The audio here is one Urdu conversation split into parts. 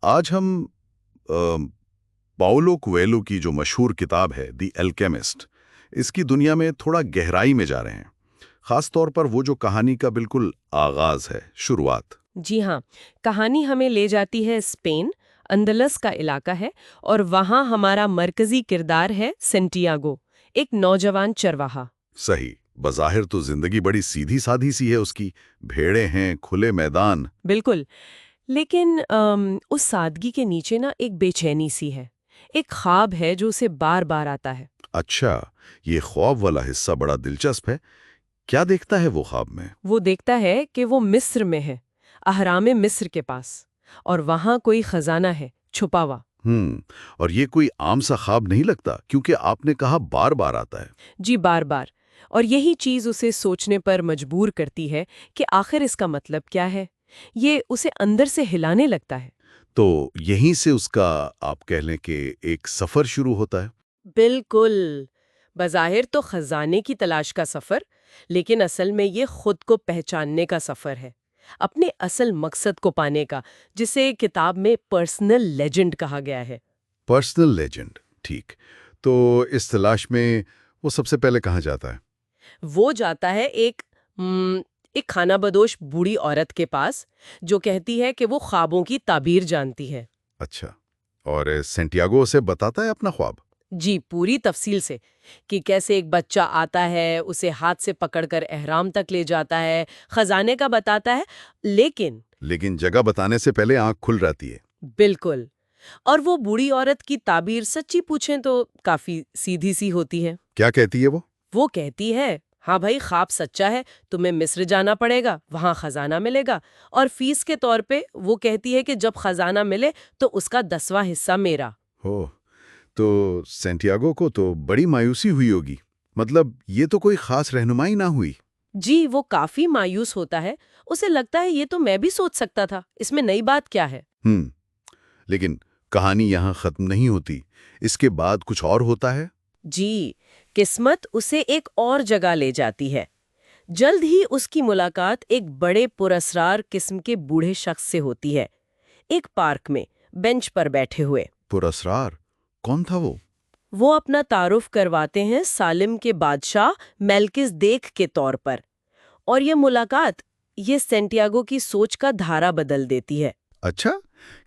آج ہم پاولو کویلو کی جو مشہور کتاب ہے دی الکیمسٹ، اس کی دنیا میں تھوڑا گہرائی میں جا رہے ہیں، خاص طور پر وہ جو کہانی کا بالکل آغاز ہے، شروعات۔ جی ہاں، کہانی ہمیں لے جاتی ہے اسپین، اندلس کا علاقہ ہے، اور وہاں ہمارا مرکزی کردار ہے سینٹیاگو، ایک نوجوان چرواہا۔ صحیح، بظاہر تو زندگی بڑی سیدھی سادھی سی ہے اس کی، بھیڑیں ہیں، کھلے میدان۔ بالکل، لیکن اس سادگی کے نیچے نا ایک بے چینی سی ہے، ایک خواب ہے جو اسے بار بار آتا ہے۔ اچھا، یہ خواب والا حصہ بڑا دلچسپ ہے۔ کیا دیکھتا ہے وہ خواب میں؟ وہ دیکھتا ہے کہ وہ مصر میں ہے، اہرام مصر کے پاس، اور وہاں کوئی خزانہ ہے چھپا ہوا۔ اور یہ کوئی عام سا خواب نہیں لگتا، کیونکہ آپ نے کہا بار بار آتا ہے۔ جی، بار بار، اور یہی چیز اسے سوچنے پر مجبور کرتی ہے کہ آخر اس کا مطلب کیا ہے۔ یہ اسے اندر سے ہلانے لگتا ہے۔ تو یہیں سے اس کا آپ کہہ لیں کہ ایک سفر شروع ہوتا ہے۔ بالکل، بظاہر تو خزانے کی تلاش کا سفر، لیکن اصل میں یہ خود کو پہچاننے کا سفر ہے، اپنے اصل مقصد کو پانے کا، جسے کتاب میں پرسنل لیجنڈ کہا گیا ہے۔ پرسنل لیجنڈ، ٹھیک۔ تو اس تلاش میں وہ سب سے پہلے کہاں جاتا ہے؟ وہ جاتا ہے ایک خانہ بدوش بوڑھی عورت کے پاس، جو کہتی ہے کہ وہ خوابوں کی تعبیر جانتی ہے۔ اچھا، اور سینٹیاگو اسے بتاتا ہے اپنا خواب؟ جی، پوری تفصیل سے، کہ کیسے ایک بچہ آتا ہے، اسے ہاتھ سے پکڑ کر احرام تک لے جاتا ہے، خزانے کا بتاتا ہے، لیکن جگہ بتانے سے پہلے آنکھ کھل جاتی ہے۔ بالکل، اور وہ بوڑھی عورت کی تعبیر سچی پوچھیں تو کافی سیدھی سی ہوتی ہے۔ کیا کہتی ہے وہ؟ وہ کہتی ہے، ہاں بھائی، خواب سچا ہے، تمہیں مصر جانا پڑے گا، وہاں خزانہ ملے گا، اور فیس کے طور پہ وہ کہتی ہے کہ جب خزانہ ملے تو اس کا 10واں حصہ میرا۔ ہو، تو سینٹیاگو کو تو بڑی مایوسی ہوئی ہوگی، مطلب یہ تو کوئی خاص رہنمائی نہ ہوئی۔ جی، وہ کافی مایوس ہوتا ہے، اسے لگتا ہے یہ تو میں بھی سوچ سکتا تھا، اس میں نئی بات کیا ہے؟ لیکن کہانی یہاں ختم نہیں ہوتی، اس کے بعد کچھ اور ہوتا ہے۔ جی، قسمت اسے ایک اور جگہ لے جاتی ہے۔ جلد ہی اس کی ملاقات ایک بڑے پراسرار قسم کے بوڑھے شخص سے ہوتی ہے، ایک پارک میں بینچ پر بیٹھے ہوئے۔ پراسرار کون تھا وہ؟ وہ اپنا تعارف کرواتے ہیں سالم کے بادشاہ میلکس دیکھ کے طور پر، اور یہ ملاقات یہ سینٹیاگو کی سوچ کا دھارا بدل دیتی ہے۔ اچھا،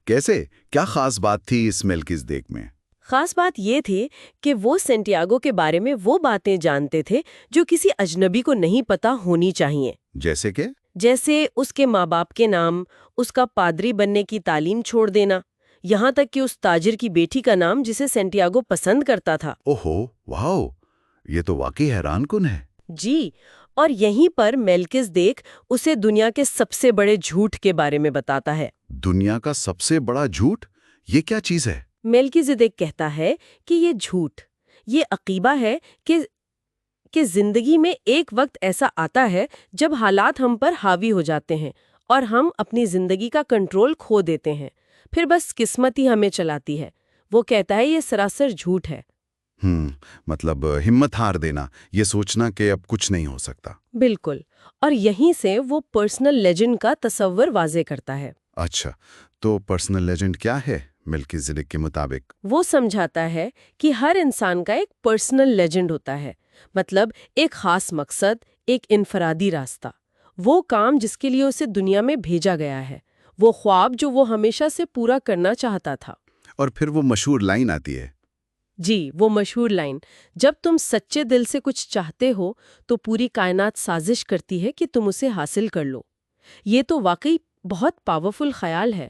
کیسے؟ کیا خاص بات تھی اس ملکزیدیک میں؟ خاص بات یہ تھی کہ وہ سینٹیاگو کے بارے میں وہ باتیں جانتے تھے جو کسی اجنبی کو نہیں پتہ ہونی چاہیے۔ جیسے کہ؟ جیسے اس کے ماں باپ کے نام، اس کا پادری بننے کی تعلیم چھوڑ دینا، یہاں تک کہ اس تاجر کی بیٹی کا نام جسے سینٹیاگو پسند کرتا تھا۔ اوہو، واو، یہ تو واقعی حیران کن ہے۔ جی، اور یہیں پر میلکس دیکھ اسے دنیا کے سب سے بڑے جھوٹ کے بارے میں بتاتا ہے۔ دنیا کا سب سے بڑا جھوٹ؟ یہ کیا چیز ہے؟ میلکزیدیک کہتا ہے کہ یہ جھوٹ، یہ عقیدہ ہے کہ زندگی میں ایک وقت ایسا آتا ہے جب حالات ہم پر حاوی ہو جاتے ہیں اور ہم اپنی زندگی کا کنٹرول کھو دیتے ہیں، پھر بس قسمت ہی ہمیں چلاتی ہے۔ وہ کہتا ہے یہ سراسر جھوٹ ہے۔ مطلب ہمت ہار دینا، یہ سوچنا کہ اب کچھ نہیں ہو سکتا۔ بالکل، اور یہیں سے وہ پرسنل لیجنڈ کا تصور واضح کرتا ہے۔ اچھا، تو پرسنل لیجنڈ کیا ہے ملکزیدیک کے مطابق؟ وہ سمجھاتا ہے کہ ہر انسان کا ایک پرسنل لیجنڈ ہوتا ہے، مطلب ایک خاص مقصد، ایک انفرادی راستہ، وہ کام جس کے لیے اسے دنیا میں بھیجا گیا ہے، وہ خواب جو وہ ہمیشہ سے پورا کرنا چاہتا تھا۔ اور پھر وہ مشہور لائن آتی ہے۔ جی، وہ مشہور لائن، جب تم سچے دل سے کچھ چاہتے ہو تو پوری کائنات سازش کرتی ہے کہ تم اسے حاصل کر لو۔ یہ تو واقعی بہت پاورفل خیال ہے۔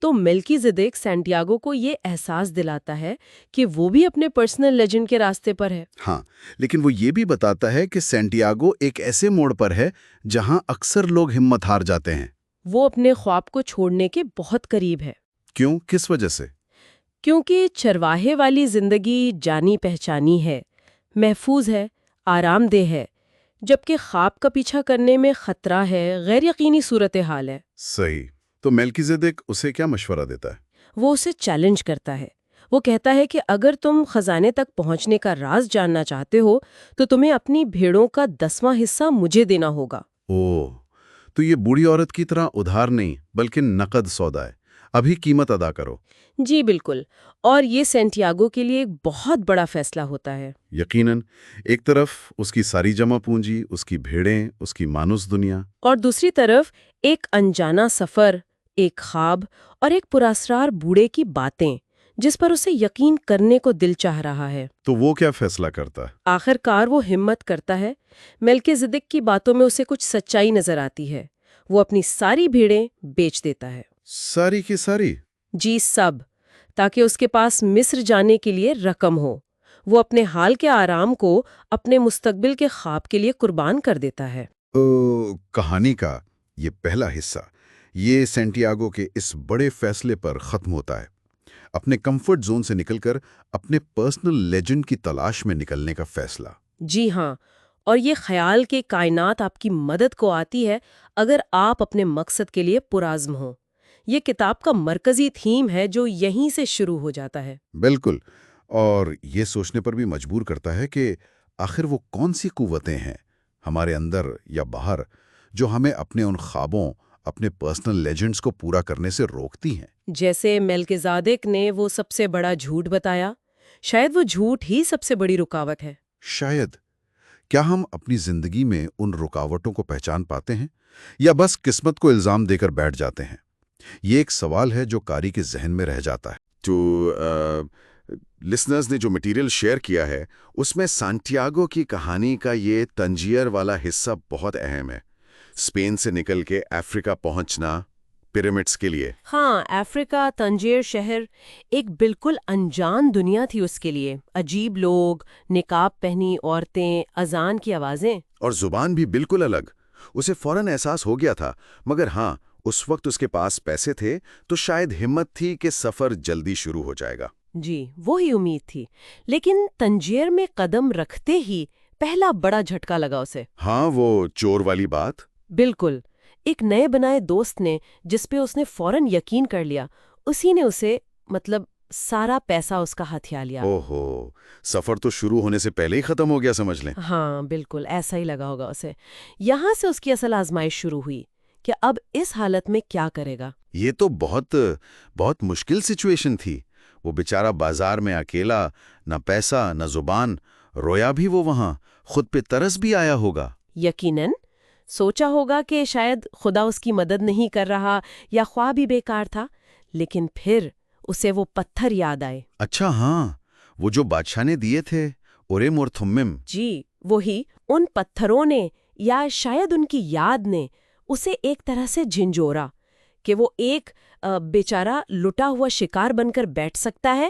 تو میلکزیدیک سینٹیاگو کو یہ احساس دلاتا ہے کہ وہ بھی اپنے پرسنل لیجنڈ کے راستے پر ہے۔ ہاں، لیکن وہ یہ بھی بتاتا ہے کہ سینٹیاگو ایک ایسے موڑ پر ہے جہاں اکثر لوگ ہمت ہار جاتے ہیں۔ وہ اپنے خواب کو چھوڑنے کے بہت قریب ہے۔ کیوں؟ کس وجہ سے؟ کیونکہ چرواہے والی زندگی جانی پہچانی ہے، محفوظ ہے، آرام دہ ہے، جبکہ خواب کا پیچھا کرنے میں خطرہ ہے، غیر یقینی صورتحال ہے۔ صحیح۔ تو میلکزیدیک اسے کیا مشورہ دیتا ہے؟ وہ اسے چیلنج کرتا ہے۔ وہ کہتا ہے کہ اگر تم خزانے تک پہنچنے کا راز جاننا چاہتے ہو تو تمہیں اپنی بھیڑوں کا 10واں حصہ مجھے دینا ہوگا۔ اوہ، تو یہ بوڑھی عورت کی طرح ادھار نہیں بلکہ نقد سودا ہے۔ ابھی قیمت ادا کرو۔ جی بالکل، اور یہ سینٹیاگو کے لیے ایک بہت بڑا فیصلہ ہوتا ہے۔ یقیناً، ایک طرف اس کی ساری جمع پونجی، اس کی بھیڑیں، اس کی مانوس دنیا، اور دوسری طرف ایک انجانا سفر، ایک خواب اور ایک پراسرار بوڑھے کی باتیں جس پر اسے یقین کرنے کو دل چاہ رہا ہے۔ تو وہ کیا فیصلہ کرتا ہے؟ آخر کار وہ ہمت کرتا ہے۔ ملکیزیدک کی باتوں میں اسے کچھ سچائی نظر آتی ہے۔ وہ اپنی ساری بھیڑیں بیچ دیتا ہے۔ ساری کی ساری؟ جی سب، تاکہ اس کے پاس مصر جانے کے لیے رقم ہو۔ وہ اپنے حال کے آرام کو اپنے مستقبل کے خواب کے لیے قربان کر دیتا ہے۔ کہانی کا یہ پہلا حصہ، یہ سینٹیاگو کے اس بڑے فیصلے پر ختم ہوتا ہے، اپنے کمفرٹ زون سے نکل کر اپنے پرسنل لیجنڈ کی تلاش میں نکلنے کا فیصلہ۔ جی ہاں، اور یہ خیال کہ کائنات آپ کی مدد کو آتی ہے اگر آپ اپنے مقصد کے لیے پرعزم ہوں، یہ کتاب کا مرکزی تھیم ہے جو یہیں سے شروع ہو جاتا ہے۔ بالکل، اور یہ سوچنے پر بھی مجبور کرتا ہے کہ آخر وہ کون سی قوتیں ہیں ہمارے اندر یا باہر جو ہمیں اپنے ان خوابوں، اپنے پرسنل لیجنڈز کو پورا کرنے سے روکتی ہیں۔ جیسے ملکیزیدک نے وہ سب سے بڑا جھوٹ بتایا، شاید وہ جھوٹ ہی سب سے بڑی رکاوٹ ہے۔ شاید۔ کیا ہم اپنی زندگی میں ان رکاوٹوں کو پہچان پاتے ہیں یا بس قسمت کو الزام دے کر بیٹھ جاتے ہیں؟ یہ ایک سوال ہے جو قاری کے ذہن میں رہ جاتا ہے۔ تو لسنرز نے جو مٹیریل شیئر کیا ہے اس میں سانتیاگو کی کہانی کا یہ تنجیر والا حصہ بہت اہم ہے۔ اسپین سے نکل کے افریقہ پہنچنا پیرامڈس کے لیے۔ ہاں، افریقہ، تنجیر شہر ایک بالکل انجان دنیا تھی اس کے لیے۔ عجیب لوگ، نقاب پہنی عورتیں، اذان کی آوازیں، اور زبان بھی بالکل الگ۔ اسے فوراً احساس ہو گیا تھا، مگر ہاں، اس وقت اس کے پاس پیسے تھے تو شاید ہمت تھی کہ سفر جلدی شروع ہو جائے گا۔ جی وہی امید تھی، لیکن تنجیر میں قدم رکھتے ہی پہلا بڑا جھٹکا لگا اسے۔ ہاں، وہ چور والی بات۔ بالکل، ایک نئے بنائے دوست نے جس پہ اس نے فوراً یقین کر لیا، اسی نے اسے سارا پیسہ اس کا ہتھیا لیا۔ اوہو، سفر تو شروع ہونے سے پہلے ہی ختم ہو گیا سمجھ لیں۔ ہاں بالکل ایسا ہی لگا ہوگا اسے۔ یہاں سے اس کی اصل آزمائش شروع ہوئی کہ اب اس حالت میں کیا کرے گا۔ یہ تو بہت مشکل سچویشن تھی۔ وہ بیچارہ بازار میں اکیلا، نہ پیسہ نہ زبان، رویا بھی وہ وہاں، خود پہ ترس بھی آیا ہوگا۔ یقیناً سوچا ہوگا کہ شاید خدا اس کی مدد نہیں کر رہا یا خواب ہی بیکار تھا، لیکن پھر اسے وہ پتھر یاد آئے۔ اچھا ہاں، وہ جو بادشاہ نے دیے تھے، اوریم اور تھمم۔ جی وہی، ان پتھروں نے یا شاید ان کی یاد نے اسے ایک طرح سے جھنجھوڑا کہ وہ ایک بیچارہ لٹا ہوا شکار بن کر بیٹھ سکتا ہے،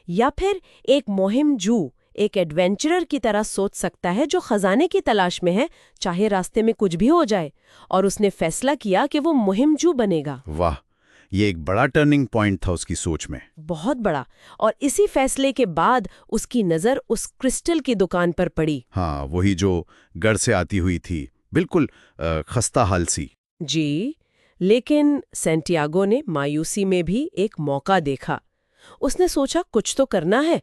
یا پھر ایک مہم جو، ایک ایڈونچرر کی طرح سوچ سکتا ہے جو خزانے کی تلاش میں ہے، چاہے راستے میں کچھ بھی ہو جائے۔ اور اس نے فیصلہ کیا کہ وہ مہم جو بنے گا۔ واہ، یہ ایک بڑا ٹرننگ پوائنٹ تھا اس کی سوچ میں۔ بہت بڑا۔ اور اسی فیصلے کے بعد اس کی نظر اس کرسٹل کی دکان پر پڑی۔ ہاں، وہی جو گڑھ سے آتی ہوئی تھی، بالکل خستہ حال سی۔ جی، لیکن سینٹیاگو نے مایوسی میں بھی ایک موقع دیکھا۔ اس نے سوچا کچھ تو کرنا ہے۔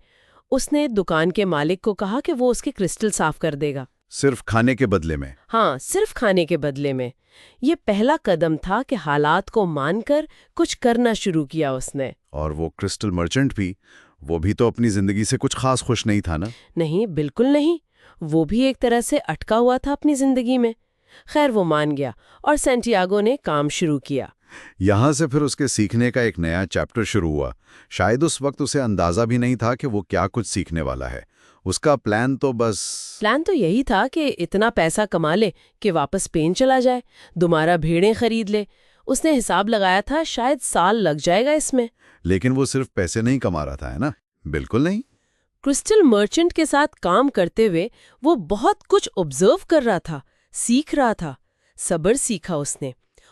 اس نے دکان کے مالک کو کہا کہ وہ اس کے کرسٹل صاف کر دے گا۔ صرف کھانے کے بدلے میں؟ ہاں، صرف کھانے کے بدلے میں۔ یہ پہلا قدم تھا کہ حالات کو مان کر کچھ کرنا شروع کیا اس نے۔ اور وہ کرسٹل مرچنٹ بھی، وہ بھی تو اپنی زندگی سے کچھ خاص خوش نہیں تھا نا؟ نہیں، بالکل نہیں۔ وہ بھی ایک طرح سے اٹکا ہوا تھا اپنی زندگی میں۔ خیر وہ مان گیا اور سینٹیاگو نے کام شروع کیا۔ یہاں سے پھر اس کے سیکھنے کا ایک نیا چیپٹر شروع ہوا۔ شاید اس وقت اسے اندازہ بھی نہیں تھا کہ وہ کیا کچھ سیکھنے والا ہے۔ اس کا پلان تو یہی تھا کہ اتنا پیسہ کما لے کہ واپس اسپین چلا جائے، دوبارہ بھیڑیں خرید لے۔ اس نے حساب لگایا تھا شاید سال لگ جائے گا اس میں۔ لیکن وہ صرف پیسے نہیں کما رہا تھا، ہے نا؟ بالکل نہیں۔ کرسٹل مرچنٹ کے ساتھ کام کرتے ہوئے وہ بہت کچھ آبزرو کر رہا تھا، سیکھ رہا تھا۔ صبر سیکھا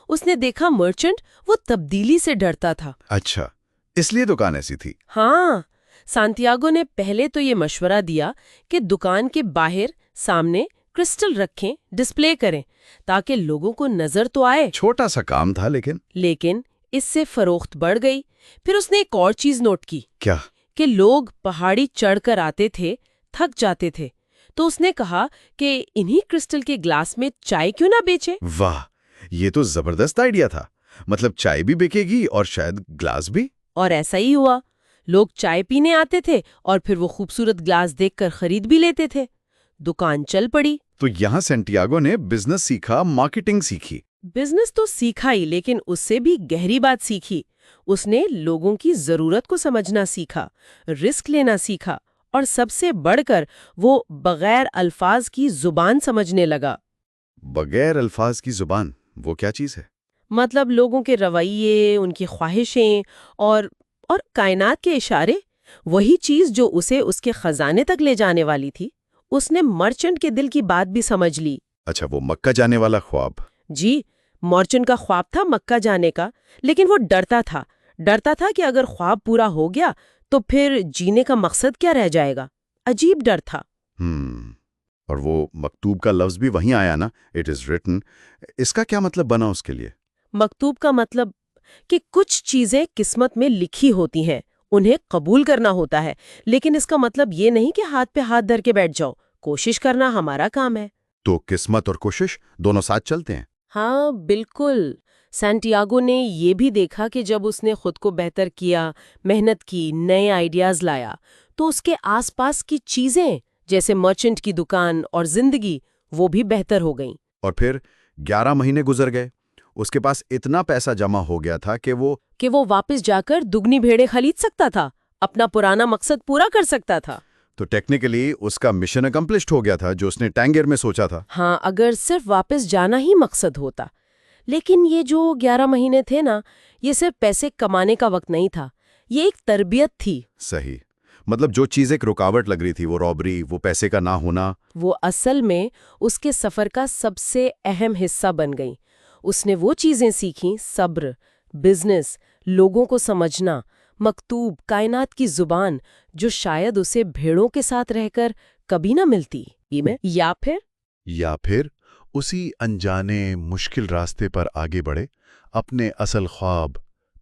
اس نے دیکھا مرچنٹ وہ تبدیلی سے ڈرتا تھا۔ اچھا، اس لیے دکان ایسی تھی؟ ہاں، سانتیاگو نے پہلے تو یہ مشورہ دیا کہ دکان کے باہر سامنے کرسٹل رکھیں، ڈسپلے کریں تاکہ لوگوں کو نظر تو آئے۔ چھوٹا سا کام تھا لیکن اس سے فروخت بڑھ گئی۔ پھر اس نے ایک اور چیز نوٹ کی۔ کیا؟ کہ لوگ پہاڑی چڑھ کر آتے تھے، تھک جاتے تھے، تو اس نے کہا کہ انہی کرسٹل کے گلاس میں چائے کیوں نہ بیچے۔ واہ، یہ تو زبردست آئیڈیا تھا۔ مطلب چائے بھی بکے گی اور شاید گلاس بھی؟ اور ایسا ہی ہوا. لوگ چائے پینے آتے تھے اور پھر وہ خوبصورت گلاس دیکھ کر خرید بھی لیتے تھے. دکان چل پڑی. تو یہاں سینٹیاگو نے بزنس سیکھا، مارکیٹنگ سیکھی. بزنس تو سیکھا ہی، لیکن اس سے بھی گہری بات سیکھی. اس نے لوگوں کی ضرورت کو سمجھنا سیکھا، رسک لینا سیکھا، اور سب سے بڑھ کر وہ بغیر الفاظ کی زبان سمجھنے لگا. بغیر الفاظ کی زبان، وہ کیا چیز ہے؟ مطلب لوگوں کے رویے، ان کی خواہشیں اور کائنات کے اشارے، وہی چیز جو اسے اس کے خزانے تک لے جانے والی تھی. اس نے مرچنٹ کے دل کی بات بھی سمجھ لی. اچھا، وہ مکہ جانے والا خواب. جی، مرچنٹ کا خواب تھا مکہ جانے کا، لیکن وہ ڈرتا تھا کہ اگر خواب پورا ہو گیا تو پھر جینے کا مقصد کیا رہ جائے گا. عجیب ڈر تھا. اور وہ مکتوب کا لفظ بھی وہیں آیا نا، اٹ از ریٹن. اس کا کیا مطلب بنا اس کے لیے؟ مکتوب کا مطلب کہ کچھ چیزیں قسمت میں لکھی ہوتی ہیں، انہیں قبول کرنا ہوتا ہے، لیکن اس کا مطلب یہ نہیں کہ ہاتھ پہ ہاتھ دھر کے بیٹھ جاؤ. کوشش کرنا ہمارا کام ہے. تو قسمت اور کوشش دونوں ساتھ چلتے ہیں؟ ہاں بالکل. سینٹیاگو نے یہ بھی دیکھا کہ جب اس نے خود کو بہتر کیا، محنت کی، نئے آئیڈیاز لایا، تو اس کے آس پاس کی چیزیں جیسے مرچنٹ کی دکان اور زندگی وہ بھی بہتر ہو گئیں. اور پھر 11 مہینے گزر گئے. اس کے پاس اتنا پیسہ جمع ہو گیا تھا کہ وہ واپس جا کر دگنی بھیڑیں خرید سکتا تھا، اپنا پرانا مقصد پورا کر سکتا تھا. تو ٹیکنیکلی اس کا مشن اکمپلشڈ ہو گیا تھا جو اس نے ٹینگیر میں سوچا تھا. ہاں، اگر صرف واپس جانا ہی مقصد ہوتا. لیکن یہ جو 11 مہینے تھے نا، یہ صرف پیسے کمانے کا وقت نہیں تھا، یہ ایک تربیت تھی. صحیح. مطلب جو چیز ایک رکاوٹ لگ رہی تھی، وہ رابری، وہ پیسے کا نہ ہونا، وہ اصل میں اس کے سفر کا سب سے اہم حصہ بن گئیں. اس نے وہ چیزیں سیکھیں، صبر، بزنس، لوگوں کو سمجھنا، مکتوب، کائنات کی زبان، جو شاید اسے بھیڑوں کے ساتھ رہ کر کبھی نہ ملتی. یا پھر اسی انجانے مشکل راستے پر آگے بڑھے، اپنے اصل خواب،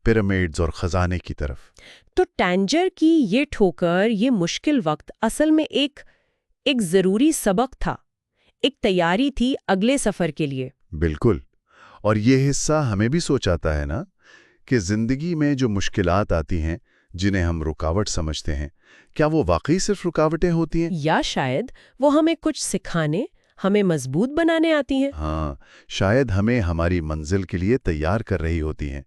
پیرامڈز اور خزانے کی طرف. تو ٹینجر کی یہ ٹھوکر، یہ مشکل وقت اصل میں ایک ضروری سبق تھا، ایک تیاری تھی اگلے سفر کے لیے. بالکل. اور یہ حصہ ہمیں بھی سوچاتا ہے نا کہ زندگی میں جو مشکلات آتی ہیں، جنہیں ہم رکاوٹ سمجھتے ہیں، کیا وہ واقعی صرف رکاوٹیں ہوتی ہیں؟ یا شاید وہ ہمیں کچھ سکھانے، ہمیں مضبوط بنانے آتی ہیں. ہاں، شاید ہمیں ہماری منزل کے لیے تیار کر رہی ہوتی ہیں.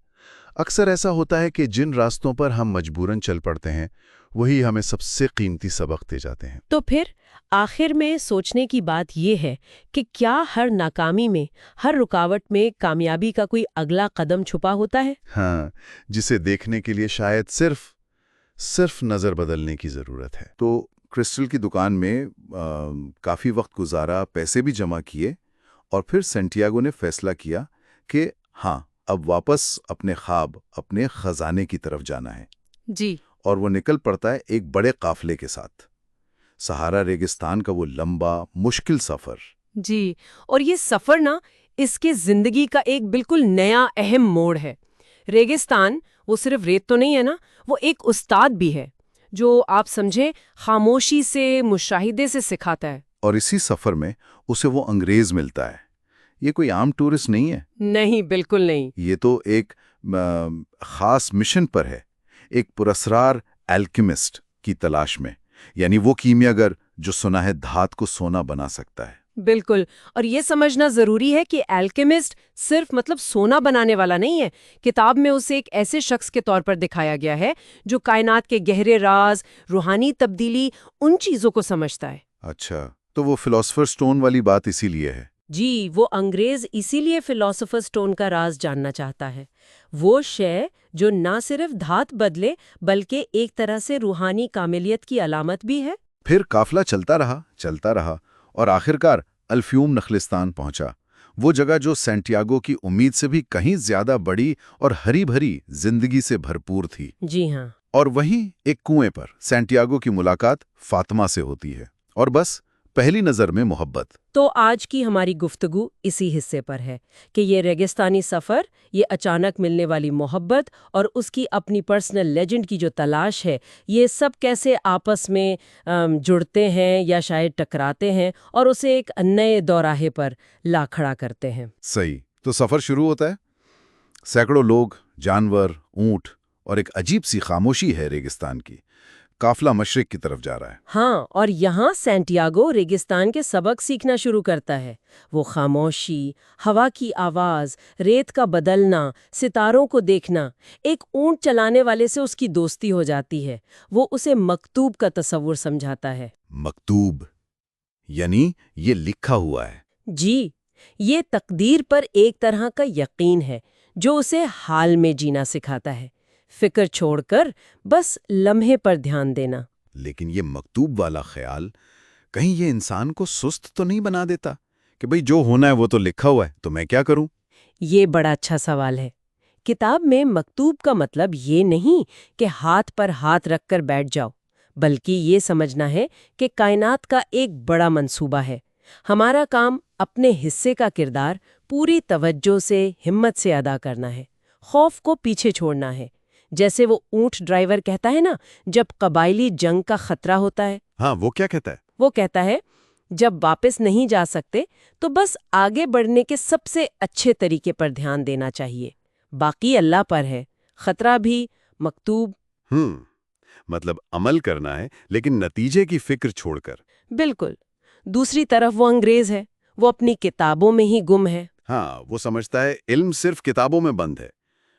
اکثر ایسا ہوتا ہے کہ جن راستوں پر ہم مجبوراً چل پڑتے ہیں، وہی ہمیں سب سے قیمتی سبق دے جاتے ہیں. تو پھر آخر میں سوچنے کی بات یہ ہے کہ کیا ہر ناکامی میں، ہر رکاوٹ میں کامیابی کا کوئی اگلا قدم چھپا ہوتا ہے؟ ہاں، جسے دیکھنے کے لیے شاید صرف نظر بدلنے کی ضرورت ہے. تو کرسٹل کی دکان میں کافی وقت گزارا، پیسے بھی جمع کیے، اور پھر سینٹیاگو نے فیصلہ کیا کہ ہاں، اب واپس اپنے خواب، اپنے خزانے کی طرف جانا ہے. جی. اور وہ نکل پڑتا ہے ایک بڑے قافلے کے ساتھ. سہارا ریگستان کا وہ لمبا، مشکل سفر. جی، اور یہ سفر نا اس کے زندگی کا ایک بالکل نیا اہم موڑ ہے. ریگستان وہ صرف ریت تو نہیں ہے نا، وہ ایک استاد بھی ہے جو آپ سمجھے خاموشی سے، مشاہدے سے سکھاتا ہے. اور اسی سفر میں اسے وہ انگریز ملتا ہے. یہ کوئی عام ٹورسٹ نہیں ہے. نہیں، بالکل نہیں. یہ تو ایک خاص مشن پر ہے، ایک پراسرار الکیمسٹ کی تلاش میں. یعنی وہ کیمیاگر جو سنا ہے دھات کو سونا بنا سکتا ہے. بالکل. اور یہ سمجھنا ضروری ہے کہ الکیمسٹ صرف سونا بنانے والا نہیں ہے. کتاب میں اسے ایک ایسے شخص کے طور پر دکھایا گیا ہے جو کائنات کے گہرے راز، روحانی تبدیلی، ان چیزوں کو سمجھتا ہے. اچھا، تو وہ فلاسفر سٹون والی بات اسی لیے ہے. جی، وہ انگریز اسی لیے فلاسفر سٹون کا راز جاننا چاہتا ہے. وہ شے جو نہ صرف دھات بدلے بلکہ ایک طرح سے روحانی کاملیت کی علامت بھی ہے. پھر قافلہ چلتا رہا اور آخرکار الفیوم نخلستان پہنچا. وہ جگہ جو سینٹیاگو کی امید سے بھی کہیں زیادہ بڑی اور ہری بھری زندگی سے بھرپور تھی. جی ہاں. اور وہیں ایک کنویں پر سینٹیاگو کی ملاقات فاطمہ سے ہوتی ہے، اور بس پہلی نظر میں محبت. تو آج کی ہماری گفتگو اسی حصے پر ہے کہ یہ ریگستانی سفر، یہ اچانک ملنے والی محبت اور اس کی اپنی پرسنل لیجنڈ کی جو تلاش ہے، یہ سب کیسے آپس میں جڑتے ہیں یا شاید ٹکراتے ہیں اور اسے ایک نئے دوراہے پر لا کھڑا کرتے ہیں. صحیح. تو سفر شروع ہوتا ہے. سینکڑوں لوگ، جانور، اونٹ اور ایک عجیب سی خاموشی ہے ریگستان کی۔ قافلہ مشرق کی طرف جا رہا ہے۔ ہاں، اور یہاں سینٹیاگو ریگستان کے سبق سیکھنا شروع کرتا ہے۔ وہ خاموشی، ہوا کی آواز، ریت کا بدلنا، ستاروں کو دیکھنا۔ ایک اونٹ چلانے والے سے اس کی دوستی ہو جاتی ہے۔ وہ اسے مکتوب کا تصور سمجھاتا ہے۔ مکتوب یعنی یہ لکھا ہوا ہے۔ جی، یہ تقدیر پر ایک طرح کا یقین ہے جو اسے حال میں جینا سکھاتا ہے، فکر چھوڑ کر بس لمحے پر دھیان دینا۔ لیکن یہ مکتوب والا خیال کہیں یہ انسان کو سست تو نہیں بنا دیتا کہ بھئی جو ہونا ہے وہ تو لکھا ہوا ہے، تو میں کیا کروں؟ یہ بڑا اچھا سوال ہے۔ کتاب میں مکتوب کا مطلب یہ نہیں کہ ہاتھ پر ہاتھ رکھ کر بیٹھ جاؤ، بلکہ یہ سمجھنا ہے کہ کائنات کا ایک بڑا منصوبہ ہے۔ ہمارا کام اپنے حصے کا کردار پوری توجہ سے، ہمت سے ادا کرنا ہے، خوف کو پیچھے چھوڑنا ہے۔ جیسے وہ اونٹ ڈرائیور کہتا ہے نا، جب قبائلی جنگ کا خطرہ ہوتا ہے، ہاں، وہ کیا کہتا ہے؟ وہ کہتا ہے جب واپس نہیں جا سکتے تو بس آگے بڑھنے کے سب سے اچھے طریقے پر دھیان دینا چاہیے، باقی اللہ پر ہے، خطرہ بھی مکتوب۔ مطلب عمل کرنا ہے لیکن نتیجے کی فکر چھوڑ کر۔ بالکل۔ دوسری طرف وہ انگریز ہے، وہ اپنی کتابوں میں ہی گم ہے۔ ہاں، وہ سمجھتا ہے علم صرف کتابوں میں بند ہے۔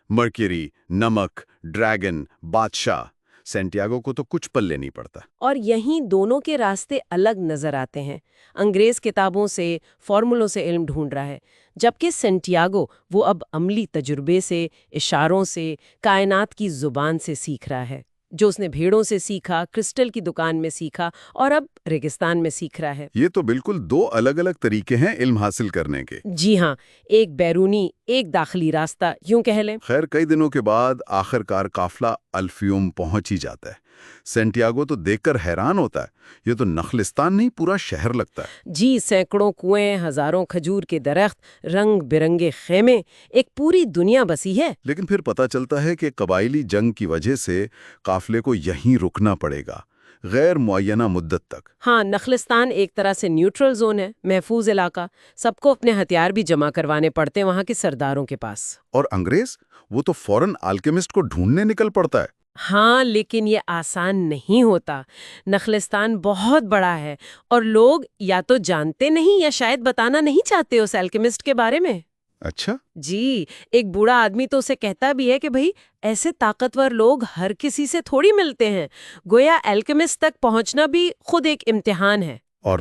مرکیری، نمک، ڈریگن، بادشاہ، سینٹیاگو کو تو کچھ پلے نہیں پڑتا۔ اور یہیں دونوں کے راستے الگ نظر آتے ہیں۔ انگریز کتابوں سے، فارمولوں سے علم ڈھونڈ رہا ہے، جبکہ سینٹیاگو وہ اب عملی تجربے سے، اشاروں سے، کائنات کی زبان سے سیکھ رہا ہے، جو اس نے بھیڑوں سے سیکھا، کرسٹل کی دکان میں سیکھا، اور اب ریگستان میں سیکھ رہا ہے۔ یہ تو بالکل دو الگ الگ طریقے ہیں علم حاصل کرنے کے۔ جی ہاں، ایک بیرونی، ایک داخلی راستہ، یوں کہہ لیں۔ خیر، کئی دنوں کے بعد آخر کار قافلہ الفیوم پہنچ ہی جاتا ہے۔ سینٹیاگو تو دیکھ کر حیران ہوتا ہے، یہ تو نخلستان نہیں، پورا شہر لگتا ہے۔ جی، سینکڑوں کنویں، ہزاروں کھجور کے درخت، رنگ برنگے خیمے، ایک پوری دنیا بسی ہے۔ لیکن پھر پتہ چلتا ہے کہ قبائلی جنگ کی وجہ سے قافلے کو یہیں رکنا پڑے گا، غیر معینہ مدت تک۔ ہاں، نخلستان ایک طرح سے نیوٹرل زون ہے، محفوظ علاقہ، سب کو اپنے ہتھیار بھی جمع کروانے پڑتے ہیں وہاں کے سرداروں کے پاس۔ اور انگریز، وہ تو فوراً الکیمسٹ کو ڈھونڈنے نکل پڑتا ہے۔ ہاں، لیکن یہ آسان نہیں ہوتا۔ نخلستان بہت بڑا ہے اور لوگ یا تو جانتے نہیں یا شاید بتانا نہیں چاہتے اس الکیمسٹ کے بارے میں۔ اچھا؟ جی، ایک بوڑھا آدمی تو اسے کہتا بھی ہے کہ بھئی ایسے طاقتور لوگ ہر کسی سے تھوڑی ملتے ہیں، گویا الکیمسٹ تک پہنچنا بھی خود ایک امتحان ہے۔ اور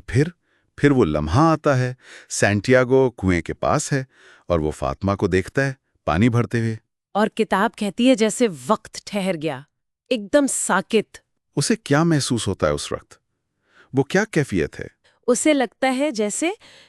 پھر وہ لمحہ آتا ہے، سینٹیاگو کنویں کے پاس ہے اور وہ فاطمہ کو دیکھتا ہے پانی بھرتے ہوئے۔ اور کتاب کہتی ہے جیسے وقت ٹھہر گیا، ایک دم ساکت۔ اسے کیا محسوس ہوتا ہے اس وقت؟ وہ کیا کیفیت ہے؟ اسے لگتا ہے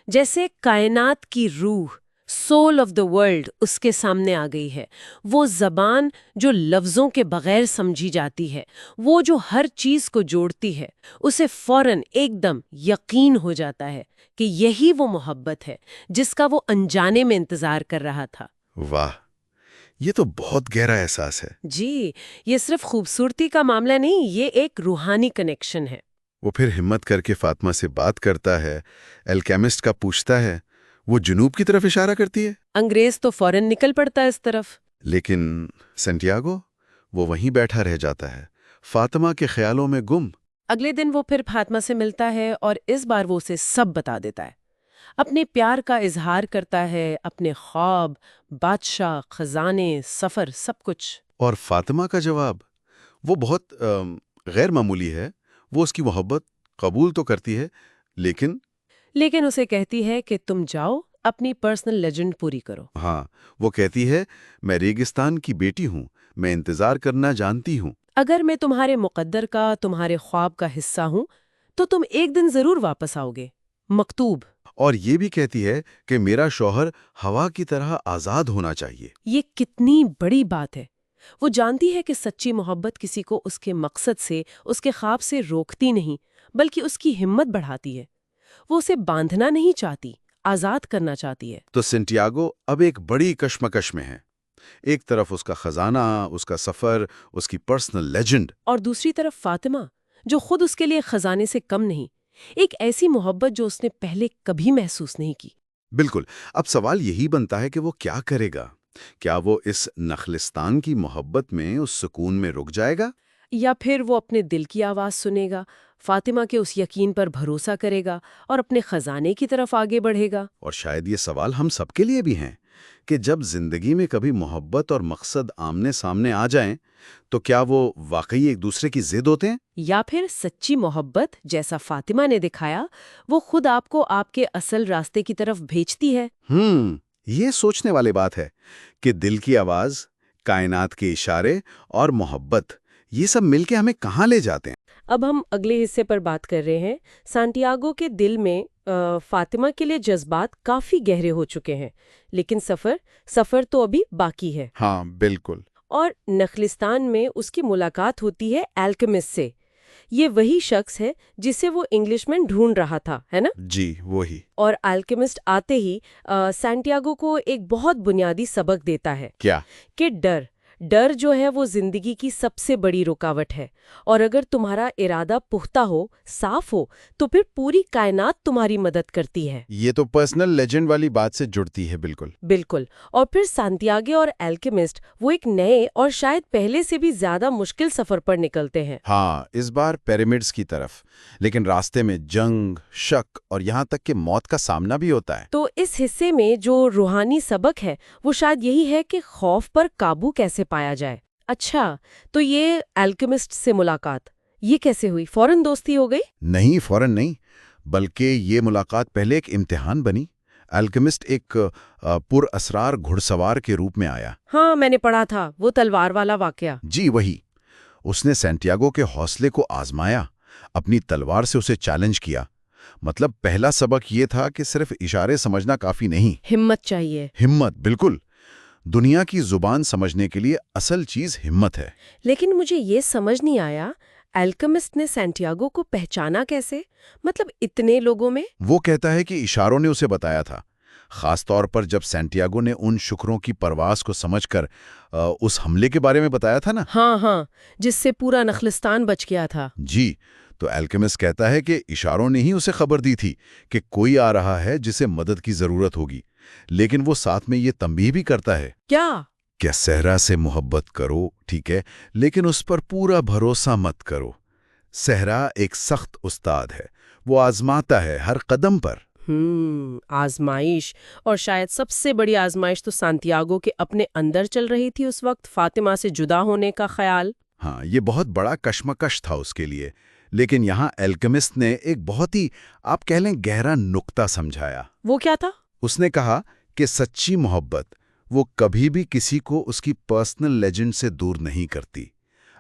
جیسے کائنات کی روح، سول آف دا ورلڈ اس کے سامنے آ گئی ہے۔ وہ زبان جو لفظوں کے بغیر سمجھی جاتی ہے، وہ جو ہر چیز کو جوڑتی ہے، اسے فوراً ایک دم یقین ہو جاتا ہے کہ یہی وہ محبت ہے جس کا وہ انجانے میں انتظار کر رہا تھا۔ واہ، یہ تو بہت گہرا احساس ہے۔ جی، یہ صرف خوبصورتی کا معاملہ نہیں، یہ ایک روحانی کنیکشن ہے۔ وہ پھر ہمت کر کے فاطمہ سے بات کرتا ہے، الکیمسٹ کا پوچھتا ہے، وہ جنوب کی طرف اشارہ کرتی ہے۔ انگریز تو فوراً نکل پڑتا ہے اس طرف۔ لیکن سینٹیاگو، وہ وہیں بیٹھا رہ جاتا ہے، فاطمہ کے خیالوں میں گم۔ اگلے دن وہ پھر فاطمہ سے ملتا ہے اور اس بار وہ اسے سب بتا دیتا ہے، اپنے پیار کا اظہار کرتا ہے، اپنے خواب، بادشاہ، خزانے، سفر، سب کچھ۔ اور فاطمہ کا جواب، وہ بہت غیر معمولی ہے۔ وہ اس کی محبت قبول تو کرتی ہے، لیکن اسے کہتی ہے کہ تم جاؤ، اپنی پرسنل لیجنڈ پوری کرو۔ ہاں، وہ کہتی ہے، میں ریگستان کی بیٹی ہوں، میں انتظار کرنا جانتی ہوں۔ اگر میں تمہارے مقدر کا، تمہارے خواب کا حصہ ہوں تو تم ایک دن ضرور واپس آؤ گے۔ مکتوب۔ اور یہ بھی کہتی ہے کہ میرا شوہر ہوا کی طرح آزاد ہونا چاہیے۔ یہ کتنی بڑی بات ہے۔ وہ جانتی ہے کہ سچی محبت کسی کو اس کے مقصد سے، اس کے خواب سے روکتی نہیں، بلکہ اس کی ہمت بڑھاتی ہے۔ وہ اسے باندھنا نہیں چاہتی، آزاد کرنا چاہتی ہے۔ تو سینٹیاگو اب ایک بڑی کشمکش میں ہے۔ ایک طرف اس کا خزانہ، اس کا سفر، اس کی پرسنل لیجنڈ، اور دوسری طرف فاطمہ، جو خود اس کے لیے خزانے سے کم نہیں، ایک ایسی محبت جو اس نے پہلے کبھی محسوس نہیں کی۔ بالکل۔ اب سوال یہی بنتا ہے کہ وہ کیا کرے گا؟ کیا وہ اس نخلستان کی محبت میں اس سکون میں رک جائے گا؟ یا پھر وہ اپنے دل کی آواز سنے گا، فاطمہ کے اس یقین پر بھروسہ کرے گا اور اپنے خزانے کی طرف آگے بڑھے گا؟ اور شاید یہ سوال ہم سب کے لیے بھی ہیں کہ جب زندگی میں کبھی محبت اور مقصد آمنے سامنے آ جائیں تو کیا وہ واقعی ایک دوسرے کی ضد ہوتے ہیں؟ یا پھر سچی محبت جیسا فاطمہ نے دکھایا وہ خود آپ کو آپ کے اصل راستے کی طرف بھیجتی ہے؟ یہ سوچنے والی بات ہے کہ دل کی آواز، کائنات کے اشارے اور محبت، یہ سب مل کے ہمیں کہاں لے جاتے ہیں؟ اب ہم اگلے حصے پر بات کر رہے ہیں۔ سانتیاگو کے دل میں فاطمہ کے لیے جذبات کافی گہرے ہو چکے ہیں، لیکن سفر تو ابھی باقی ہے۔ ہاں بالکل۔ اور نخلستان میں اس کی ملاقات ہوتی ہے الکیمسٹ سے۔ یہ وہی شخص ہے جسے وہ انگلش مین ڈھونڈ رہا تھا، ہے نا؟ جی وہی۔ اور الکیمسٹ آتے ہی سانتیاگو کو ایک بہت بنیادی سبق دیتا ہے کیا؟ کہ ڈر جو ہے وہ زندگی کی سب سے بڑی رکاوٹ ہے، اور اگر تمہارا ارادہ پختہ ہو، صاف ہو، تو پھر پوری کائنات تمہاری مدد کرتی ہے۔ یہ تو پرسنل لیجنڈ والی بات سے جڑتی ہے بالکل۔ بالکل۔ اور پھر سانتیاگو اور الکیمسٹ وہ ایک نئے اور شاید پہلے سے بھی زیادہ مشکل سفر پر نکلتے ہیں۔ ہاں، اس بار پیرامڈز کی طرف، لیکن راستے میں جنگ، شک اور یہاں تک کہ موت کا سامنا بھی ہوتا ہے۔ تو اس حصے میں جو روحانی سبق ہے وہ شاید یہی ہے کہ خوف پر قابو کیسے پایا جائے۔ اچھا، تو یہ الکیمسٹ سے ملاقات یہ کیسے ہوئی؟ فوراً دوستی ہو گئی؟ نہیں، فوراً نہیں، بلکہ یہ ملاقات پہلے ایک امتحان بنی۔ الکیمسٹ ایک پر اسرار گھڑ سوار کے روپ میں آیا۔ ہاں، میں نے پڑھا تھا وہ تلوار والا واقعہ۔ جی وہی۔ اس نے سانتیاگو کے حوصلے کو آزمایا، اپنی تلوار سے اسے چیلنج کیا۔ مطلب پہلا سبق یہ تھا کہ صرف اشارے سمجھنا کافی نہیں، ہمت چاہیے۔ ہمت، بالکل۔ دنیا کی زبان سمجھنے کے لیے اصل چیز ہمت ہے۔ لیکن مجھے یہ سمجھ نہیں آیا الکیمسٹ نے سانتیاگو کو پہچانا کیسے؟ مطلب اتنے لوگوں میں؟ وہ کہتا ہے کہ اشاروں نے اسے بتایا تھا، خاص طور پر جب سانتیاگو نے ان شکروں کی پرواز کو سمجھ کر اس حملے کے بارے میں بتایا تھا نا۔ ہاں، جس سے پورا نخلستان بچ گیا تھا۔ جی، تو الکیمسٹ کہتا ہے کہ اشاروں نے ہی اسے خبر دی تھی کہ کوئی آ رہا ہے جسے مدد کی ضرورت ہوگی، لیکن وہ ساتھ میں یہ تنبیہ بھی کرتا ہے کہ صحرا سے محبت کرو، ٹھیک ہے، لیکن اس پر پورا بھروسہ مت کرو۔ صحرا ایک سخت استاد ہے، وہ آزماتا ہے ہر قدم پر۔ آزمائش، اور شاید سب سے بڑی آزمائش تو سانتیاگو کے اپنے اندر چل رہی تھی اس وقت، فاطمہ سے جدا ہونے کا خیال۔ ہاں، یہ بہت بڑا کشمکش تھا اس کے لیے، لیکن یہاں الکیمسٹ نے ایک بہت ہی، آپ کہہ لیں، گہرا نقطہ سمجھایا۔ وہ کیا تھا؟ اس نے کہا کہ سچی محبت وہ کبھی بھی کسی کو اس کی پرسنل لیجنڈ سے دور نہیں کرتی۔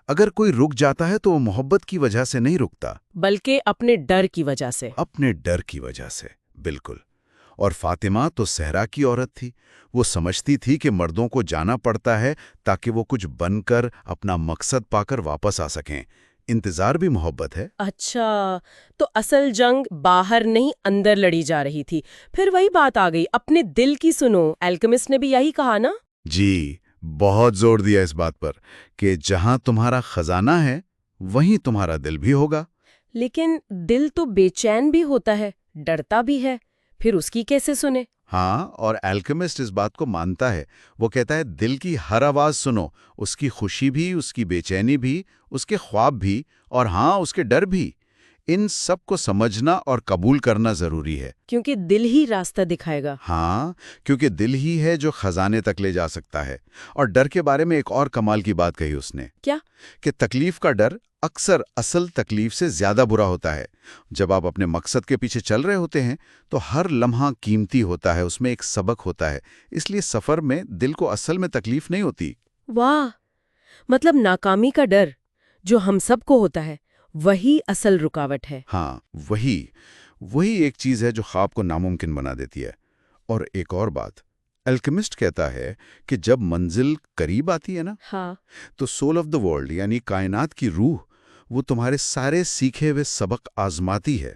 اگر کوئی رک جاتا ہے تو وہ محبت کی وجہ سے نہیں رکتا، بلکہ اپنے ڈر کی وجہ سے۔ اپنے ڈر کی وجہ سے، بالکل۔ اور فاطمہ تو صحرا کی عورت تھی، وہ سمجھتی تھی کہ مردوں کو جانا پڑتا ہے تاکہ وہ کچھ بن کر اپنا مقصد پا کر واپس آ سکیں۔ انتظار بھی محبت ہے۔ اچھا، تو اصل جنگ باہر نہیں اندر لڑی جا رہی تھی۔ پھر وہی بات آ گئی، اپنے دل کی سنو۔ الکیمسٹ نے بھی یہی کہا نا؟ جی، بہت زور دیا اس بات پر کہ جہاں تمہارا خزانہ ہے وہیں تمہارا دل بھی ہوگا۔ لیکن دل تو بے چین بھی ہوتا ہے، ڈرتا بھی ہے، پھر اس کی کیسے سنے؟ ہاں، اور الکیمسٹ اس بات کو مانتا ہے۔ وہ کہتا ہے دل کی ہر آواز سنو، اس کی خوشی بھی، اس کی بے چینی بھی، اس کے خواب بھی، اور ہاں، اس کے ڈر بھی۔ ان سب کو سمجھنا اور قبول کرنا ضروری ہے، کیونکہ دل ہی راستہ دکھائے گا۔ ہاں، کیونکہ دل ہی ہے جو خزانے تک لے جا سکتا ہے۔ اور ڈر کے بارے میں ایک اور کمال کی بات کہی اس نے۔ کیا؟ کہ تکلیف کا ڈر اکثر اصل تکلیف سے زیادہ برا ہوتا ہے۔ جب آپ اپنے مقصد کے پیچھے چل رہے ہوتے ہیں تو ہر لمحہ قیمتی ہوتا ہے، اس میں ایک سبق ہوتا ہے، اس لیے سفر میں دل کو اصل میں تکلیف نہیں ہوتی۔ واہ، مطلب ناکامی کا ڈر جو ہم سب کو ہوتا ہے وہی اصل رکاوٹ ہے۔ ہاں، وہی ایک چیز ہے جو خواب کو ناممکن بنا دیتی ہے۔ اور ایک اور بات، الکیمسٹ کہتا ہے کہ جب منزل قریب آتی ہے نا، ہاں، تو سول آف دا ورلڈ یعنی کائنات کی روح وہ تمہارے سارے سیکھے ہوئے سبق آزماتی ہے،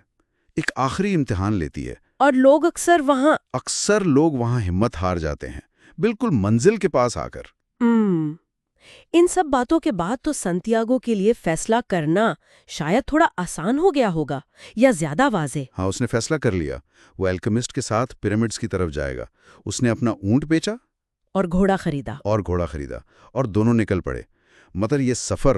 ایک آخری امتحان لیتی ہے۔ اور لوگ اکثر وہاں ہمت ہار جاتے ہیں، بالکل منزل کے پاس آ کر۔ ان سب باتوں کے بعد تو سانتیاگو کے لیے فیصلہ کرنا شاید تھوڑا آسان ہو گیا ہوگا، یا زیادہ واضح؟ ہاں، اس نے فیصلہ کر لیا، وہ الکیمسٹ کے ساتھ پیرامڈز کی طرف جائے گا۔ اس نے اپنا اونٹ بیچا اور گھوڑا خریدا اور دونوں نکل پڑے۔ مطلب یہ سفر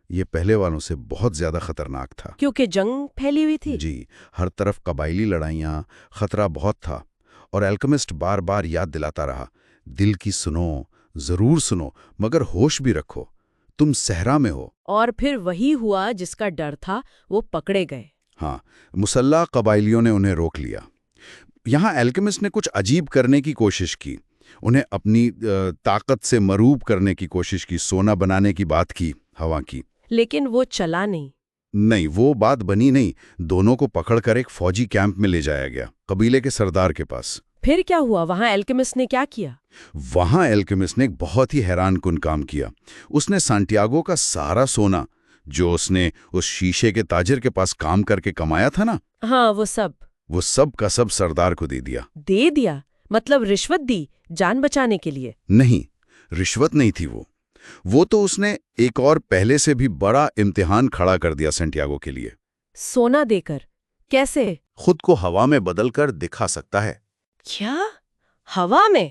یہ پہلے والوں سے بہت زیادہ خطرناک تھا، کیونکہ جنگ پھیلی ہوئی تھی۔ جی، ہر طرف قبائلی لڑائیاں، خطرہ بہت تھا، اور الکیمسٹ بار بار یاد دلاتا رہا، دل کی سنو، ضرور سنو، مگر ہوش بھی رکھو، تم صحرا میں ہو۔ اور پھر وہی ہوا جس کا ڈر تھا، وہ پکڑے گئے۔ ہاں، مسلح قبائلیوں نے انہیں روک لیا۔ یہاں الکیمسٹ نے کچھ عجیب کرنے کی کوشش کی، انہیں اپنی طاقت سے مروب کرنے کی کوشش کی، سونا بنانے کی بات کی ہوا کی، لیکن وہ چلا نہیں۔ وہ بات بنی نہیں۔ دونوں کو پکڑ کر ایک فوجی کیمپ میں لے جایا گیا، قبیلے کے سردار کے پاس۔ پھر کیا ہوا وہاں الکیمسٹ نے کیا کیا؟ وہاں الکیمسٹ نے ایک بہت ہی حیران کن کام کیا۔ اس نے سانٹیاگو کا سارا سونا جو اس نے اس شیشے کے تاجر کے پاس کام کر کے کمایا تھا نا، ہاں، وہ سب کا سب سردار کو دے دیا۔ مطلب رشوت دی جان بچانے کے لیے؟ نہیں، رشوت نہیں تھی وہ تو اس نے ایک اور پہلے سے بھی بڑا امتحان کھڑا کر دیا سانٹیاگو کے لیے۔ سونا دے کر؟ کیسے؟ خود کو ہوا میں بدل کر دکھا سکتا ہے۔ کیا؟ ہوا میں؟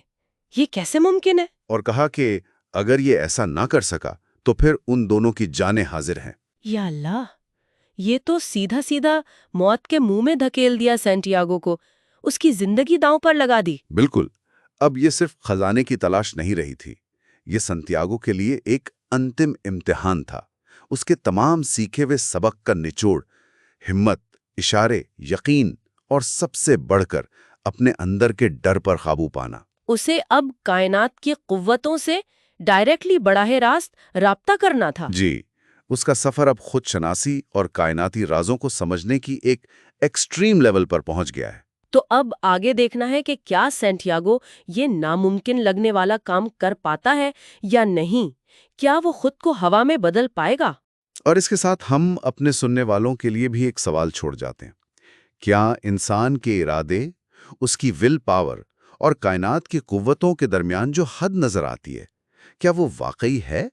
یہ کیسے ممکن ہے؟ اور کہا کہ اگر یہ ایسا نہ کر سکا تو پھر ان دونوں کی جانیں حاضر ہیں۔ یا اللہ، یہ تو سیدھا موت کے منہ میں دھکیل دیا سانٹیاگو کو، اس کی زندگی داؤں پر لگا دی۔ بالکل۔ اب یہ صرف خزانے کی تلاش نہیں رہی تھی، یہ سانتیاگو کے لیے ایک انتم امتحان تھا۔ اس کے تمام سیکھے ہوئے سبق کا نچوڑ، ہمت، اشارے، یقین اور سب سے بڑھ کر اپنے اندر کے ڈر پر قابو پانا۔ اسے اب کائنات کی قوتوں سے ڈائریکٹلی براہ راست رابطہ کرنا تھا۔ جی، اس کا سفر اب خود شناسی اور کائناتی رازوں کو سمجھنے کی ایک ایکسٹریم لیول پر پہنچ گیا ہے۔ تو اب آگے دیکھنا ہے کہ کیا سانٹیاگو یہ ناممکن لگنے والا کام کر پاتا ہے یا نہیں؟ کیا وہ خود کو ہوا میں بدل پائے گا؟ اور اس کے ساتھ ہم اپنے سننے والوں کے لیے بھی ایک سوال چھوڑ جاتے ہیں۔ کیا انسان کے ارادے، اس کی ول پاور اور کائنات کی قوتوں کے درمیان جو حد نظر آتی ہے، کیا وہ واقعی ہے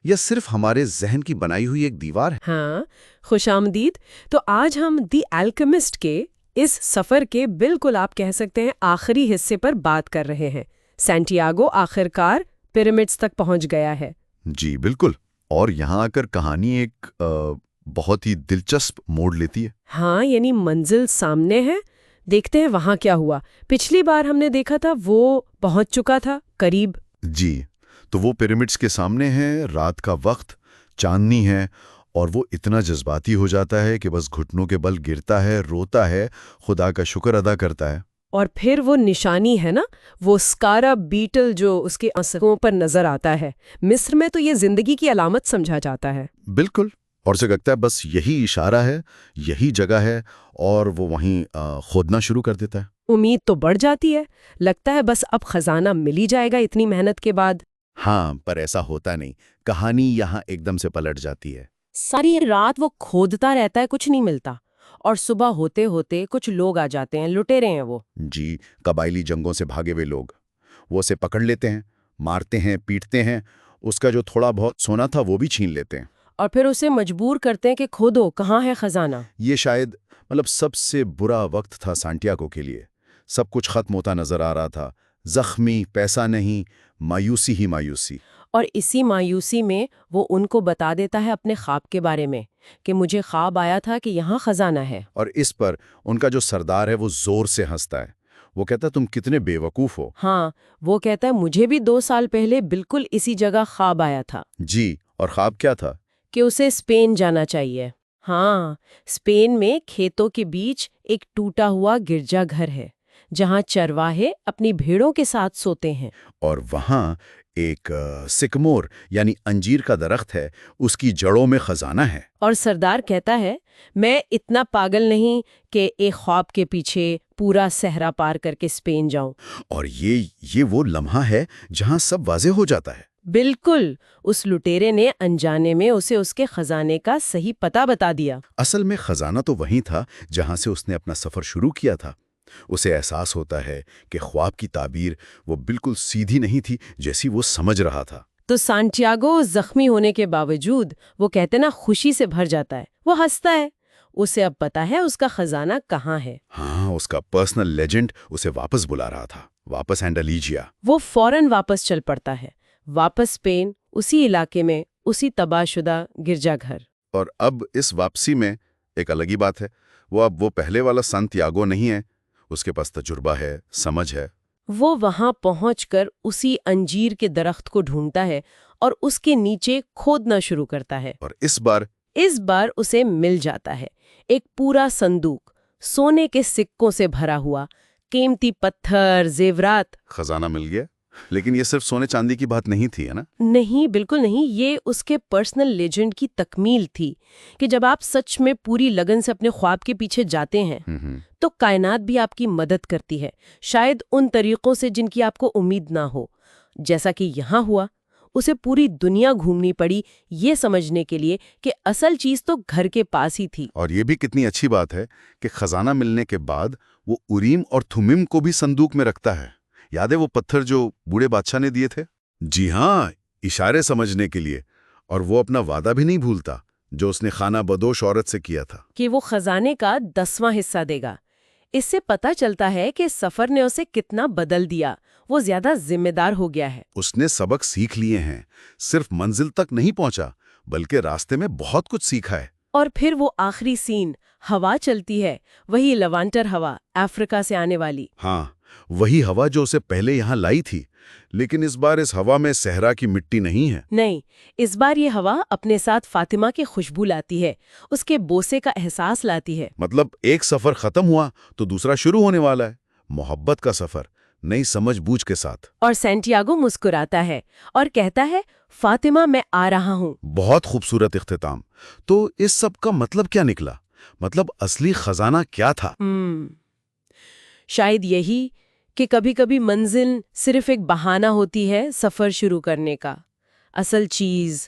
یا صرف ہمارے ذہن کی بنائی ہوئی ایک دیوار ہے؟ ہاں، خوش آمدید۔ تو آج ہم دی الکیمسٹ کے اس سفر کے بالکل آپ کہہ سکتے ہیں آخری حصے پر بات کر رہے ہیں۔ سانٹیاگو آخرکار پیرامڈز تک پہنچ گیا ہے۔ جی بالکل، اور یہاں آ کر کہانی ایک بہت ہی دلچسپ موڑ لیتی ہے۔ ہاں، یعنی منزل سامنے ہے، دیکھتے ہیں وہاں کیا ہوا۔ پچھلی بار ہم نے دیکھا تھا وہ پہنچ چکا تھا قریب۔ جی، تو وہ پیرامڈز کے سامنے ہے، رات کا وقت، چاندنی ہے، اور وہ اتنا جذباتی ہو جاتا ہے کہ بس گھٹنوں کے بل گرتا ہے، روتا ہے، خدا کا شکر ادا کرتا ہے۔ اور پھر وہ نشانی ہے نا، وہ سکارا بیٹل جو اس کے آنسوں پر نظر آتا ہے۔ مصر میں تو یہ زندگی کی علامت سمجھا جاتا ہے۔ بالکل، اور سے لگتا ہے بس یہی اشارہ ہے، یہی جگہ ہے، اور وہ وہیں کھودنا شروع کر دیتا ہے۔ امید تو بڑھ جاتی ہے، لگتا ہے بس اب خزانہ مل ہی جائے گا اتنی محنت کے بعد۔ ہاں، پر ایسا ہوتا نہیں، کہانی یہاں ایک دم سے پلٹ جاتی ہے۔ ساری رات وہ کھودتا رہتا ہے، کچھ نہیں ملتا، اور صبح ہوتے ہوتے کچھ لوگ آ جاتے ہیں، لٹیرے ہیں وہ۔ جی، قبائلی جنگوں سے بھاگے ہوئے لوگ، وہ اسے پکڑ لیتے ہیں، مارتے ہیں، پیٹتے ہیں، اس کا جو تھوڑا بہت سونا تھا وہ بھی چھین لیتے ہیں، اور پھر اسے مجبور کرتے ہیں کہ کھودو، کہاں ہے خزانہ۔ یہ شاید سب سے برا وقت تھا سانٹیاگو کے لیے۔ سب کچھ ختم ہوتا نظر آ رہا تھا، زخمی، پیسہ نہیں، مایوسی ہی مایوسی۔ اور اسی مایوسی میں وہ ان کو بتا دیتا ہے اپنے خواب کے بارے میں، کہ مجھے خواب آیا تھا کہ یہاں خزانہ ہے۔ اور اس پر ان کا جو سردار ہے وہ زور سے ہنستا ہے، وہ کہتا ہے تم کتنے بے وقوف ہو۔ ہاں، وہ کہتا ہے مجھے بھی 2 سال پہلے بالکل اسی جگہ خواب آیا تھا۔ جی، اور خواب کیا تھا؟ کہ اسے اسپین جانا چاہیے۔ ہاں، اسپین میں کھیتوں کے بیچ ایک ٹوٹا ہوا گرجا گھر ہے، جہاں چرواہے اپنی بھیڑوں کے ساتھ سوتے ہیں۔ اور وہاں ایک سکمور یعنی انجیر کا درخت ہے، اس کی جڑوں میں خزانہ ہے۔ اور سردار کہتا ہے میں اتنا پاگل نہیں کہ ایک خواب کے پیچھے پورا صحرا پار کر کے اسپین جاؤں۔ اور یہ وہ لمحہ ہے جہاں سب واضح ہو جاتا ہے۔ بالکل، اس لٹیرے نے انجانے میں اسے اس کے خزانے کا صحیح پتہ بتا دیا۔ اصل میں خزانہ تو وہیں تھا جہاں سے اس نے اپنا سفر شروع کیا تھا۔ اسے احساس ہوتا ہے کہ خواب کی تعبیر وہ بالکل سیدھی نہیں تھی جیسی وہ سمجھ رہا تھا۔ تو سانٹیاگو زخمی ہونے کے باوجود وہ کہتے نا خوشی سے بھر جاتا ہے، وہ ہنستا ہے، اسے اب پتا ہے اس کا خزانہ کہاں ہے۔ ہاں، اس کا پرسنل لیجنڈ اسے واپس بلا رہا تھا، واپس اینڈالیجیا۔ وہ فوراً واپس چل پڑتا ہے، واپس اسپین، اسی علاقے میں، اسی تباہ شدہ گرجا گھر۔ اور اب اس واپسی میں ایک الگ ہی بات ہے، وہ پہلے والا سانتیاگو نہیں ہے، اس کے پاس تجربہ ہے، سمجھ ہے۔ وہ وہاں پہنچ کر اسی انجیر کے درخت کو ڈھونڈتا ہے اور اس کے نیچے کھودنا شروع کرتا ہے۔ اور اس بار اسے مل جاتا ہے ایک پورا صندوق، سونے کے سکوں سے بھرا ہوا، قیمتی پتھر، زیورات۔ خزانہ مل گیا، لیکن یہ صرف سونے چاندی کی بات نہیں تھی، ہے نا؟ نہیں، بالکل نہیں، یہ اس کے پرسنل لیجنڈ کی تکمیل تھی کہ جب آپ سچ میں پوری لگن سے اپنے خواب کے پیچھے جاتے ہیں تو کائنات بھی آپ کی مدد کرتی ہے، شاید ان طریقوں سے جن کی آپ کو امید نہ ہو، جیسا کہ یہاں ہوا۔ اسے پوری دنیا گھومنی پڑی یہ سمجھنے کے لیے کہ اصل چیز تو گھر کے پاس ہی تھی۔ اور یہ بھی کتنی اچھی بات ہے کہ خزانہ ملنے کے بعد وہ اریم اور تھمیم کو بھی صندوق میں رکھتا ہے۔ یاد ہے وہ پتھر جو بوڑھے بادشاہ نے دیے تھے؟ جی ہاں، اشارے سمجھنے کے لیے۔ اور وہ اپنا وعدہ بھی نہیں بھولتا جو اس نے خانہ بدوش عورت سے کیا تھا، کہ وہ خزانے کا 10واں حصہ دے گا۔ اس سے پتہ چلتا ہے کہ سفر نے اسے کتنا بدل دیا، وہ زیادہ ذمہ دار ہو گیا ہے۔ اس نے سبق سیکھ لیے ہیں، صرف منزل تک نہیں پہنچا بلکہ راستے میں بہت کچھ سیکھا ہے۔ اور پھر وہ آخری سین، ہوا چلتی ہے، وہی لیوانٹر ہوا، افریقہ سے آنے والی۔ ہاں، وہی ہوا جو اسے پہلے یہاں لائی تھی، لیکن اس بار اس ہوا میں صحرا کی مٹی نہیں ہے۔ نہیں، اس بار یہ ہوا اپنے ساتھ فاطمہ کی خوشبو لاتی ہے، اس کے بوسے کا احساس لاتی ہے۔ مطلب ایک سفر ختم ہوا تو دوسرا شروع ہونے والا ہے، محبت کا سفر، نئی سمجھ بوجھ کے ساتھ۔ اور سینٹیاگو مسکراتا ہے اور کہتا ہے، فاطمہ میں آ رہا ہوں۔ بہت خوبصورت اختتام۔ تو اس سب کا مطلب کیا نکلا؟ مطلب اصلی خزانہ کیا تھا؟ شاید یہی کہ کبھی کبھی منزل صرف ایک بہانہ ہوتی ہے سفر شروع کرنے کا۔ اصل چیز،